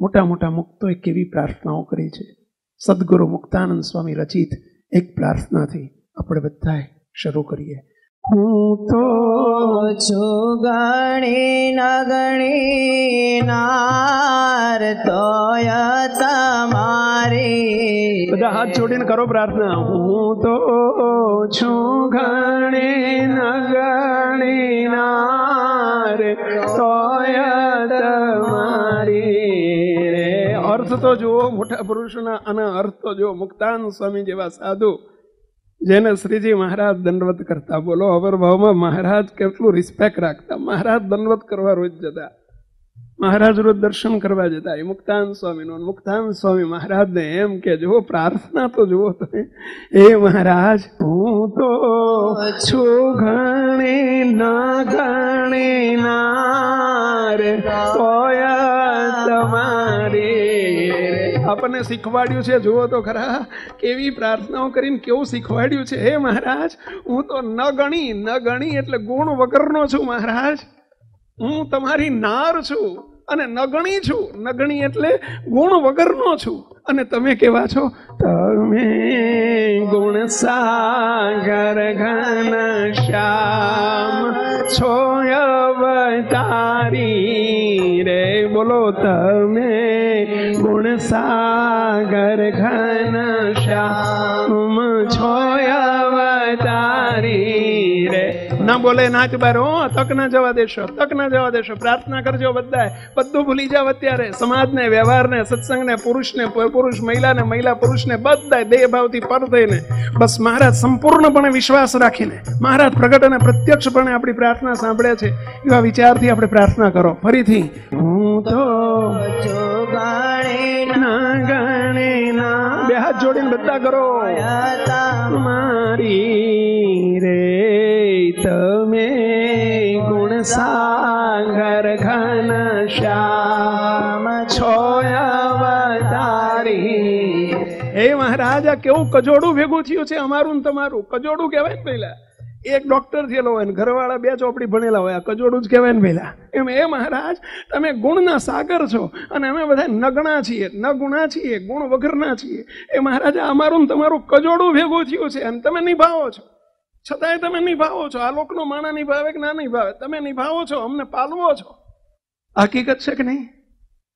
મોટા મોટા મુક્તોએ કેવી પ્રાર્થનાઓ કરી છે. સદગુરુ મુક્તાનંદ સ્વામી રચિત એક પ્રાર્થનાથી આપણે બધાએ શરૂ કરીએ. હું તો છું ગણી ન ગણી નાર તોય તમારી. બધા હાથ જોડીને કરો પ્રાર્થના. હું તો છું ગણી ન ગણી નાર તોય તમારી. અર્થ તો જુઓ મોટા પુરુષોના, અને અર્થ તો જુઓ મુક્તાનંદ સ્વામી જેવા સાધુ જેને શ્રીજી મહારાજ દંડવત કરતા. બોલો અવર ભાવમાં મહારાજ કેટલું રિસ્પેક્ટ રાખતા. મહારાજ દંડવત કરવા રોજ જતા, મહારાજ રોજ દર્શન કરવા જતા. એ મુક્તાનંદ સ્વામીનું. મુક્તાનંદ સ્વામી મહારાજને એમ કે જુઓ પ્રાર્થના તો જુઓ તમે. એ મહારાજ હું તો છું ઘણી ના ઘણી નાર તોય તમારી. આપણને શીખવાડ્યું છે, જુઓ તો ખરા કેવી પ્રાર્થનાઓ કરીને કેવું શીખવાડ્યું છે. હે મહારાજ હું તો ન ગણી એટલે ગુણ વગરનો છું મહારાજ. હું તમારી નાર છું અને નગણી છું. નગણી એટલે ગુણ વગરનો છું. અને તમે કેવા છો? તમે ગુણ સાગર ઘન શ્યામ છો અવતારી રે. બોલો તમે ગુણ સાગર ઘન શ્યામ છો અવતારી રે. ના બોલે નાચ બારો, તક ના જવા દેશો, તક ના જવા દેશો. પ્રાર્થના કરજો બધાય. બધું ભૂલી જાવ અત્યારે. સમાજને, વ્યવહારને, સત્સંગને, પુરુષને પુરુષ, મહિલાને મહિલા, પુરુષને બધાય દેહ ભાવથી પર થઈને બસ મહારાજ સંપૂર્ણપણે વિશ્વાસ રાખીને મહારાજ પ્રગટ અને પ્રત્યક્ષપણે આપણી પ્રાર્થના સાંભળે છે એવા વિચારથી આપણે પ્રાર્થના કરો. ફરીથી હું તો ગણે ના. બે હાથ જોડીને બધા કરો. મારી રે તમે ગુણ સાગર ઘન શ્યામ છો અવતારી. હે મહારાજ આ કેવું કજોડું ભેગું થયું છે અમારું ને તમારું. કજોડું કહેવાય ને પહેલા. એક ડોક્ટર થયેલો હોય ને ઘરવાળા 2 ચોપડી ભણેલા હોય, આ કજોડું જ કહેવાય ને પહેલા. એમ એ મહારાજ તમે ગુણના સાગર છો અને અમે બધા નગણા છીએ, ન ગુણા છીએ, ગુણ વગરના છીએ. એ મહારાજ અમારું ને તમારું કજોડું ભેગું થયું છે અને તમે નિભાવો છો. છતાંય તમે નિભાવો છો. આ લોકનો માણા નિભાવે કે ના નિભાવે, તમે નિભાવો છો, અમને પાલવો છો. હકીકત છે કે નહીં?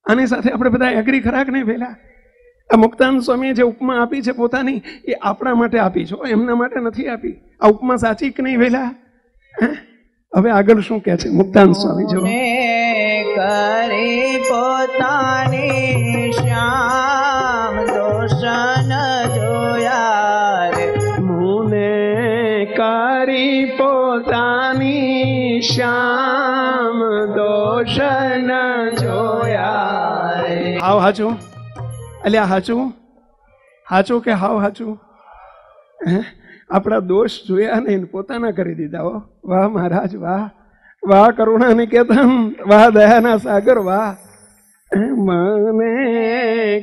આની સાથે આપણે બધા એગ્રી ખરા કે નહીં? પહેલા આ મુક્તાનંદ સ્વામીએ જે ઉપમા આપી છે પોતાની, એ આપણા માટે આપી છે, એમના માટે નથી આપી. આ ઉપમા સાચી કે નહીં પહેલા? હવે આગળ શું કહે છે મુક્તાનંદ સ્વામી? જો કરી પોતાની શ્યામ દોષન જોયા રે. મુને કરી પોતાની શ્યામ દોષન જોયા રે. હાવ હાચું? અલ્યા હાચું? હાચું કે હાવ હાચું? આપણા દોષ જોયા નહીં, પોતાના કરી દીધા. હો વાહ મહારાજ, વાહ વાહ કરુણા નિકેતન, વાહ દયાના સાગર, વાહ. મને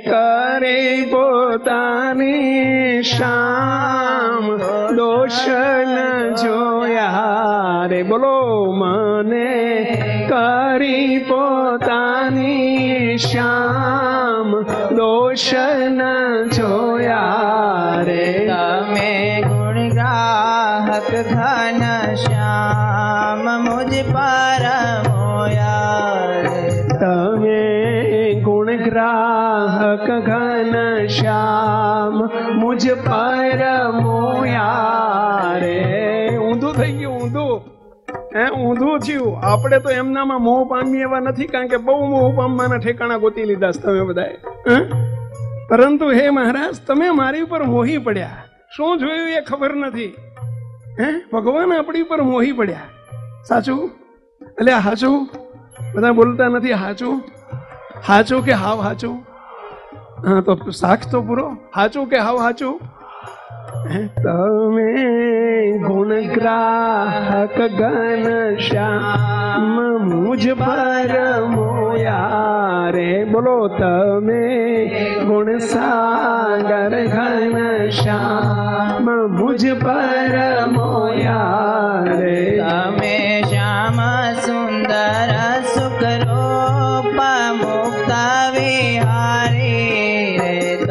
કરી પોતાની શ્યામ દોષન જોયા રે. બોલો મને કરી પોતાની શ્યામ દોષન જોયા રે. તમે ગુણ ગ્રાહક ઘન શ્યામ મુજ પર મોયા રે. તમે ગુણ ગ્રાહક ઘન શ્યામ મુજ પર મોયા રે. ઊંધું થઈ ગયું, ઊંધું. ઊંધું થયું. આપણે તો એમનામાં મોહ પામી એવા નથી, કારણ કે બહુ મોહ પામવાના ઠેકાણા ગોતી લીધા તમે બધાએ. પરંતુ હે મહારાજ તમે મારી ઉપર મોહી પડ્યા. શું જોયું એ ખબર નથી. ભગવાન આપણી ઉપર મોહી પડ્યા. સાચું? એટલે હાચું? બધા બોલતા નથી. હાચું? હાચું કે હાવ હાચું? હા તો સાક્ષ તો પૂરો. હાચું કે હાવ હાચું? તમે ગુણ ગ્રાહક ઘન શ્યામ મુજ પર મોયા રે. બોલો તમે ગુણ સાગર ઘન શ્યામ મુજ પર મોયા રે. તમે શ્યામ સુંદર સુખરૂપ મુક્ત વિહારી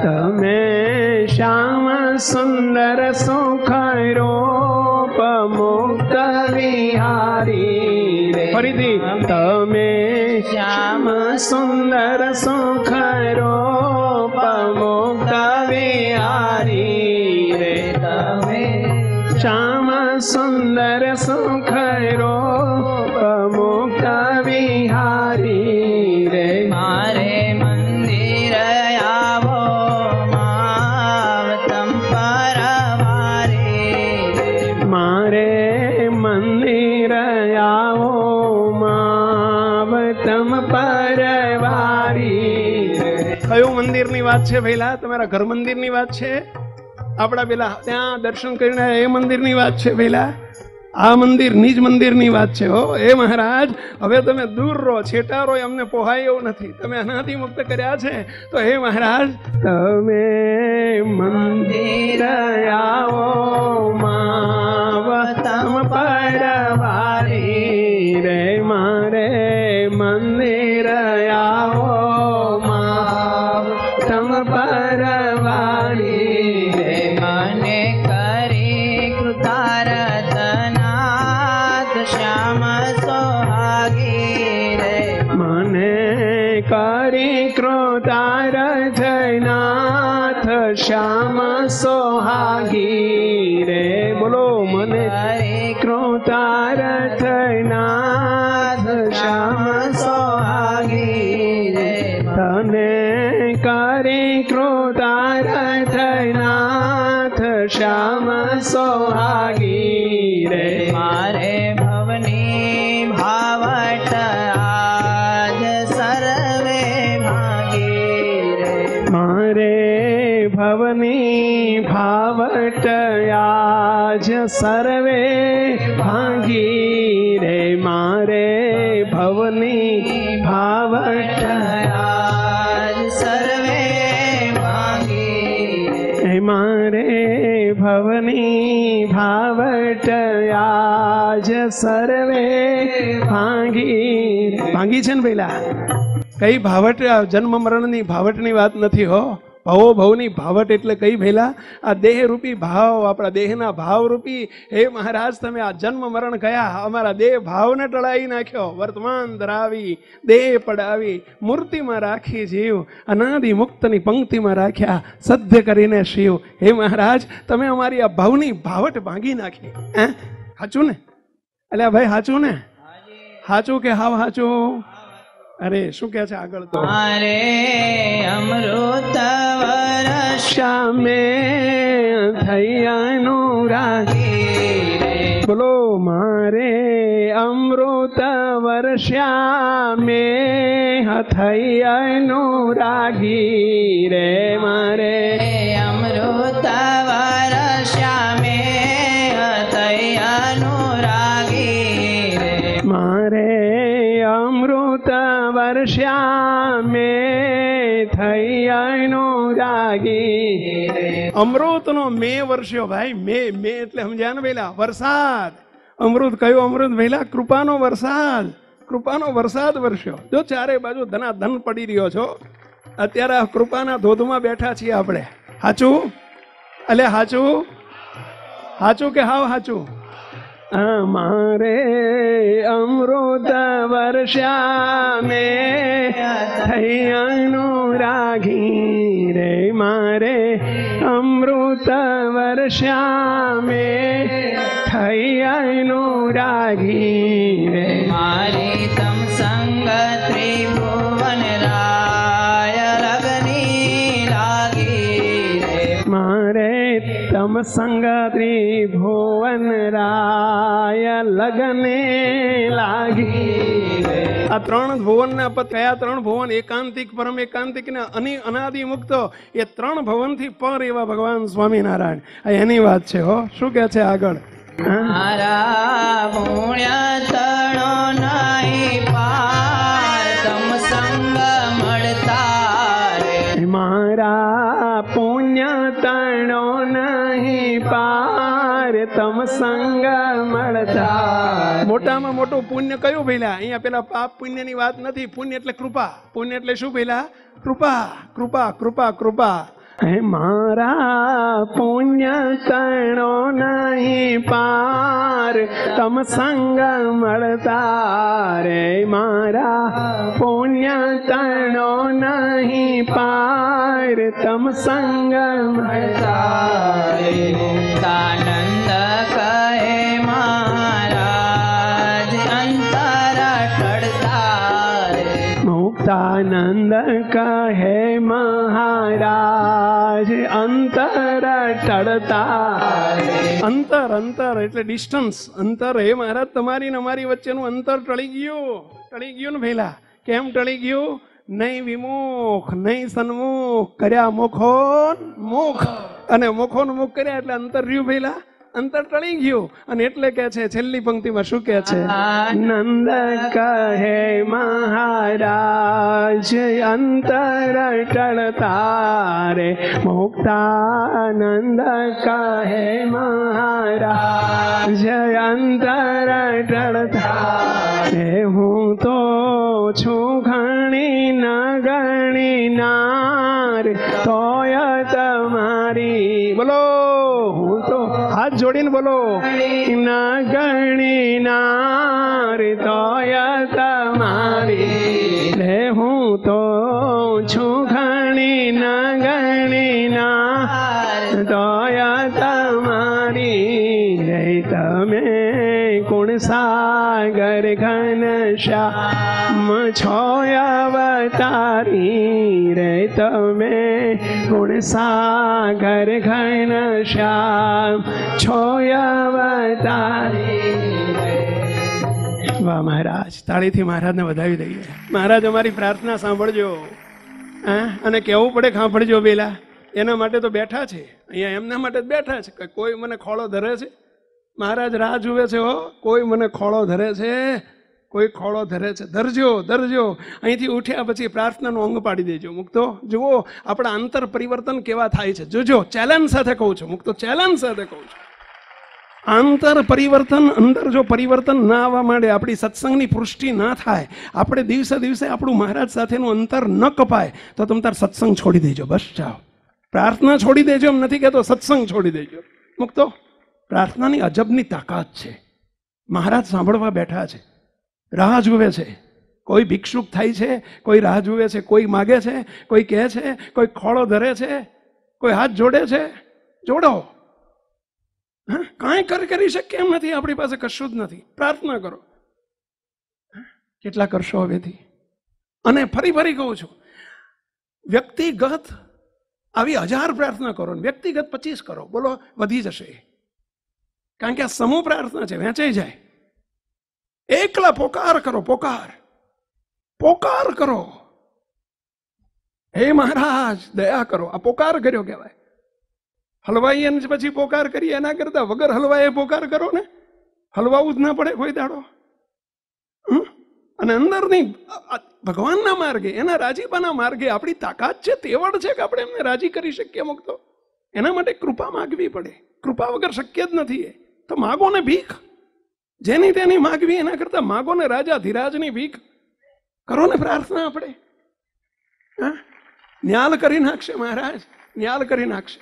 તમે શ્યામ સુંદર સુખ રૂપ મુક્ત વિહારી રે. ફરીથી તમે શ્યામ સુંદર સુખ રૂપ મુક્ત વિહારી રે. તમે શ્યામ સુંદર સુખ રૂપ મુક્ત વિહારી રે. મારે મંદિર આવો માવતમ પરવારે. મારે મંદિર આવો માવતમ પરવારી. કયું મંદિરની વાત છે ભઈલા? તમારા ઘર મંદિરની વાત છે? આપણા પેલા ત્યાં દર્શન કરીને એ મંદિરની વાત છે ભઈલા? આ મંદિર નિજ મંદિરની વાત છે. હો એ મહારાજ, હવે તમે દૂર રહો, છેટા રહો, અમને પોહાય એવું નથી. તમે અનાદિ મુક્ત કર્યા છે તો હે મહારાજ તમે મંદિર આવો માવતમ પરવારી રે. મારે મંદિર આવો માવતમ પરવારી રે. મને કરી કૃતારતનાથ શ્યામ સોહાગી રે. મને કરી કૃતારથનાથ શ્યામ સોહાગી રે. બોલો મને કૃતારથનાથ શ્યામ સોહાગી રે. તને કરી કૃતારથનાથ શ્યામ સોહાગી રે. મારે ભવની ભાવટ આજ સર્વે ભાગી રે. મારે ભવની ભાવટ આજ સર્વે ભાગી રે. મારે ભવની ભાવટ આજ સર્વે ભાગી રે. મારે ભવની ભાવટ આજ સર્વે ભાંગી. ભાંગી છે ને પેલા કઈ ભાવટ? જન્મ મરણની ભાવટની વાત નથી હો. ભવો ભવની ભાવટ એટલે કઈ ભેલા? આ દેહ રૂપી ભાવ, આપણા દેહના ભાવ રૂપી. હે મહારાજ, તમે આ જન્મ મરણ કયા અમારા દેહ ભાવને ટળાવી નાખ્યો. વર્તમાન ધરાવી, દેહ પડાવી, મૂર્તિમાં રાખી જીવ, અનાદિ મુક્તની પંક્તિમાં રાખ્યા, સદ્ય કરીને શિવ. હે મહારાજ, તમે અમારી આ ભાવની ભાવટ ભાંગી નાખી. હે સાચું ને? અલ્યા ભાઈ સાચું ને? સાચું કે હાવ સાચું? અરે શું કે છે આગળ? તો મારે અમૃત શ્યામે થઈ અનુરાગી રે. બોલો મારે અમૃત વર્ષામે થઈ અનુરાગી રે. મારે અમૃત વર્ષામે થઈ અનુરાગી રે. મારે અમૃત વર્ષામે થઈ અનુરાગી રે. અમૃતનો મે વર્ષ્યો ભાઈ. મે એટલે સમજ્યા ને પેલા? વરસાદ. અમૃત કયો અમૃત ભેલા? કૃપાનો વરસાદ. કૃપાનો વરસાદ વરસ્યો. જો ચારે બાજુ ધનાધન પડી રહ્યો છો. અત્યારે આ કૃપાના ધોધમાં બેઠા છીએ આપણે. હાચું? અલે હાચું? હાચું કે હાવ હાચું? મારે અમૃત વર્ષામે થઈ અનુરાગી રે. મારે અમૃત વર્ષામે થઈ અનુરાગી રે. મારી તમ સંગ ત્રિભુવન રાય લગની લાગી રે. મારે તમ સંગ ત્રિભુવન રાય લગને લાગી રે. આ ત્રણ ભુવનના પદ કયા? ત્રણ ભુવન, એકાંતિક, પરમ એકાંતિક ને અનાદિ મુક્ત. એ ત્રણ ભવનથી પર એવા ભગવાન સ્વામિનારાયણ. આ એની વાત છે હો. શું કે છે આગળ? મારા પુણ્ય તણો નહીં પાર તમ સંગ મળતા રે. મારા પુણ્ય તણો નહીં પાર તમ સંગ મળતા. મોટામાં મોટું પુણ્ય કયું ભઈલા? અહીંયા પેલા પાપ પુણ્યની વાત નથી. પુણ્ય એટલે કૃપા. પુણ્ય એટલે શું ભઈલા? કૃપા, કૃપા, કૃપા, કૃપા. હે મારા પુણ્ય કણો નહીં પાર તમ સંગ મળતા રે મારા પુણ્ય કણો નહીં પાર તમ સંગ મળતા રે મુક્તાનંદ કહે મહારાજ અંતર ટળતા રે મુક્તાનંદ કહે મહારાજ અંતર ટળતા અંતર અંતર એટલે ડિસ્ટન્સ અંતર. હે મહારાજ તમારી ને અમારી વચ્ચેનું અંતર ટળી ગયું ને ભેલા. કેમ ટળી ગયું? નહીં વિમુખ નહીં સન્મુખ કર્યા મુખો મુખ અને મુખો મુખ કર્યા એટલે અંતર રહ્યું ભેલા. અંતર ટળી ગયું. અને એટલે કે છે છેલ્લી પંક્તિમાં શું કે છે? નંદ કહે મહારાજ અંતર ટળતા રે મુક્તાનંદ કહે મહારાજ અંતર ટળતા રે હું તો છું ઘણી ન ગણી નાર તોય તમારી બોલો. હું તો હાથ જોડીને બોલો. ન ગણી નાર તોય તમારી રે હું તો છું ઘણી ન ગણી નાર તોય તમારી રે તમે ગુણ સાગર ઘન શ્યામ છો અવતારી રે તમે ગુણ સાગર ઘન શ્યામ છો અવતારી. વાહ મહારાજ, તાળીથી મહારાજને વધાવી દઈએ. મહારાજ અમારી પ્રાર્થના સાંભળજો અને કહેવું પડે સાંભળજો પેલા. એના માટે તો બેઠા છે અહીંયા, એમના માટે જ બેઠા છે. કોઈ મને ખોળો ધરે છે? મહારાજ રાહ જુએ છે હો. કોઈ મને ખોળો ધરે છે? કોઈ ખોળો ધરે છે? ધરજો ધરજો. અહીંથી ઉઠ્યા પછી પ્રાર્થનાનું અંગ પાડી દેજો. મુક્તો જુઓ આપણા અંતર પરિવર્તન કેવા થાય છે. જોજો, ચેલેન્જ સાથે કહું છું. મુક્તો ચેલેન્જ સાથે કહું છું. આંતર પરિવર્તન, અંદર જો પરિવર્તન ના આવવા માંડે, આપણી સત્સંગની પુષ્ટિ ના થાય, આપણે દિવસે દિવસે આપણું મહારાજ સાથેનું અંતર ન કપાય, તો તમે તાર સત્સંગ છોડી દેજો. બસ જાઓ. પ્રાર્થના છોડી દેજો એમ નથી કહેતો, સત્સંગ છોડી દેજો. મુક્તો પ્રાર્થનાની અજબની તાકાત છે. મહારાજ સાંભળવા બેઠા છે, રાહ જુએ છે. કોઈ ભિક્ષુક થાય છે, કોઈ રાહ જુએ છે, કોઈ માગે છે, કોઈ કહે છે, કોઈ ખોળો ધરે છે, કોઈ હાથ જોડે છે. જોડો. કાંઈ કરી શકીએ એમ નથી. આપણી પાસે કશું જ નથી. પ્રાર્થના કરો. કેટલા કરશો હવેથી? અને ફરી કહું છું, વ્યક્તિગત આવી 1000 પ્રાર્થના કરો ને વ્યક્તિગત 25 કરો. બોલો, વધી જશે. કારણ કે આ સમૂહ પ્રાર્થના છે, વહેંચાઈ જાય. એકલા પોકાર કરો. પોકાર કરો. હે મહારાજ દયા કરો. આ પોકાર કર્યો કહેવાય. હલવાઈ એને પછી પોકાર કરીએ એના કરતા વગર હલવાએ પોકાર કરો ને. હલવાવું જ ના પડે કોઈ દાડો. અને અંદરની ભગવાનના માર્ગે, એના રાજીપાના માર્ગે આપણી તાકાત છે, તેવડ છે કે આપણે એમને રાજી કરી શકીએ. મુક્તો એના માટે કૃપા માગવી પડે. કૃપા વગર શક્ય જ નથી. એ તો માગો ને ભીખ, જેની તેની માગવી એના કરતા માગો ને રાજા ધીરાજની ભીખ. કરો ને પ્રાર્થના. આપણે ન્યાલ કરી નાખશે મહારાજ, ન્યાલ કરી નાખશે.